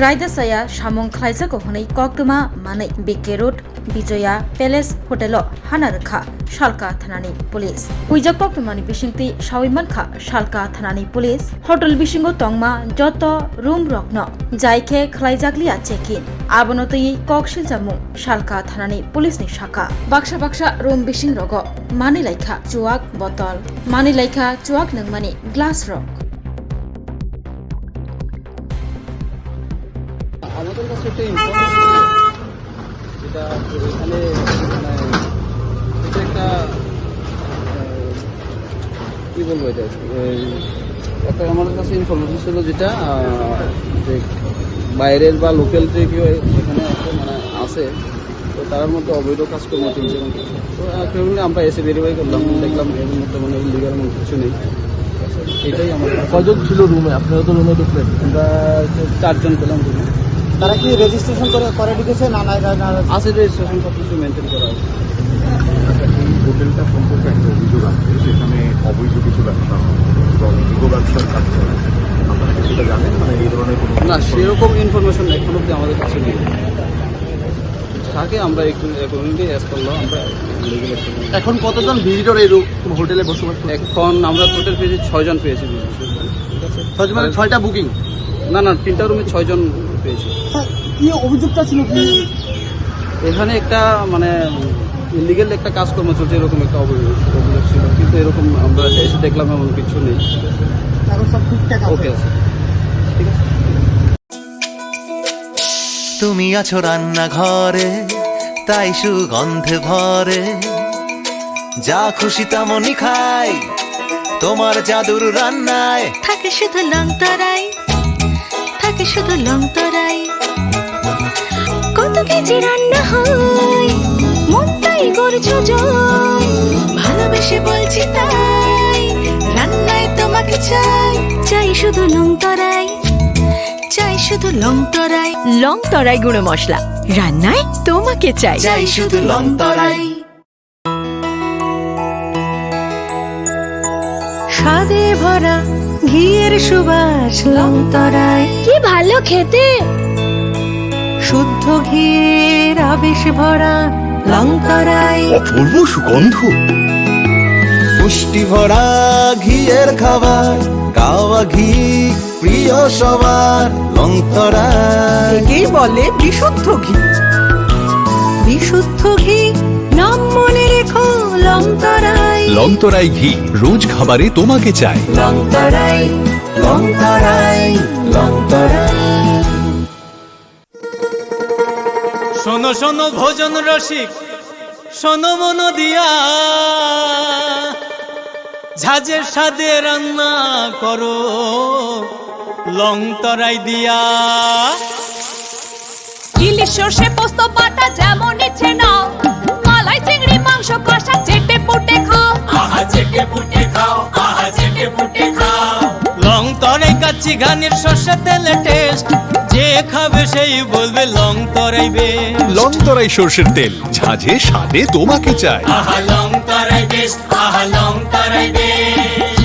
रायदासाया सामं खालायजागौ हनै कक्तमा मानै बेके road Vijaya palace hotel हाना रखा शालका थानानि पुलिस हुइजा कक्तमानि बिसिंति साविमानखा शालका थानानि पुलिस होटेल बिसिंगो तंगमा जत रूम रक्न जायखे खालायजागलिया चेकिन आबनतै ककशिल जामु शालका थानानि पुलिसनि शाखा बाक्सा बाक्सा रूम बिसिं रग मानि लाइखा चुवाक बतल मानि लाइखा चुवाक नंमानि ग्लास रक আমাদের কাছে একটা ইনফরমেশন যেটা এখানে এটা একটা কি বলবো এটা একটা আমাদের কাছে ইনফরমেশন ছিল যেটা যে বাইরের বা লোকাল যে কেউ এখানে মানে আছে তো তার মধ্যে অবৈধ কাজকর্ম চলছে তো ফ্যামিলি আমরা এসে ভেরিফাই করলাম দেখলাম এর মধ্যে মানে ইলিগাল কিছু নেই এটাই আমাদের কজন ছিল রুমে আপনারা তো রুমে ঢুকলেন আমরা 4 জন পেলাম রুমে তারা কি রেজিস্ট্রেশন করে ঢুকেছে না আছে রেজিস্ট্রেশন সব কিছু মেনটেন করা আছে এই হোটেলটা সম্পর্কে একটা অভিযোগ আছে যেখানে অবৈধ কিছু ব্যবসা এবং ইগো ব্যবসার কাজ চলে আপনারা কি সেটা জানেন মানে এই ধরনের কোনো না সেরকম ইনফরমেশন এখন অব্দি আমাদের কাছে নেই তাকে আমরা একটু অ্যাকর্ডিংলি অ্যাজ করলাম আমরা লিগ্যাল অ্যাকশন এখন কতজন ভিজিটর এই হোটেলে বসবাস করে এখন আমরা টোটাল পেয়েছি 6 জন পেয়েছি ঠিক আছে 6 মানে 6টা বুকিং না 3টা রুমে 6 জন পেয়েছি কি অভিযোগটা ছিল কি এখানে একটা মানে ইলিগাল একটা কাজকর্ম চলছে এরকম একটা অভিযোগ ছিল কিন্তু এরকম আমরা এসে দেখলাম এমন কিছু নেই এখন সব ঠিকঠাক ওকে আছে ঠিক আছে তুমি আছো রান্নাঘরে তাই সুগন্ধে ভরে যা খুশি তেমনই খাই তোমার জাদুর রান্নায় থাকে শুধু লংতরাই থাকে শুধু লংতরাই কত কেজি রান্না হয় মনটাই করছো জয় ভালোবেসে বলছি তাই রান্নায় তোমাকে চাই চাই শুধু লংতরাই চাই শুধু লংতরাই লংতরাই গুঁড়ো মশলা রান্নায় তোমাকে চাই চাই শুধু লংতরাই স্বাদে ভরা ঘিয়ের সুবাস লংতরাই কি ভালো খেতে শুদ্ধ ঘিয়ের আবেশ ভরা লংতরাই অপূর্ব সুগন্ধ পুষ্টি ভরা ঘিয়ের খাবার গাওয়া ঘি প্রিয় সবার লংতরাই একেই বলে বিশুদ্ধ ঘি বিশুদ্ধ ঘি নাম মনে রেখো লংতরাই লংতরাই ঘি রোজ খাবারে তোমাকে চাই লংতরাই লংতরাই লংতরাই শোনো শোনো ভোজন রসিক শোনো মন দিয়া ঝাঁঝের স্বাদে রান্না করো লংতরাই দিয়া ইলিশ সর্ষে পোস্ত বাটা যেমন ইচ্ছে নাও মালাই চিংড়ি মাংস কষা চেটে পুটে খাও আহা চেটে পুটে খাও আহা চেটে পুটে খাও লংতরাই কাচ্চি ঘানির সর্ষে তেলে টেস্ট যে খাবে সেই বলবে লংতরাই বেশ লংতরাই সর্ষের তেল ঝাঁঝে স্বাদে তোমাকে চাই আহা লংতরাই বেশ আহা লংতরাই বেশ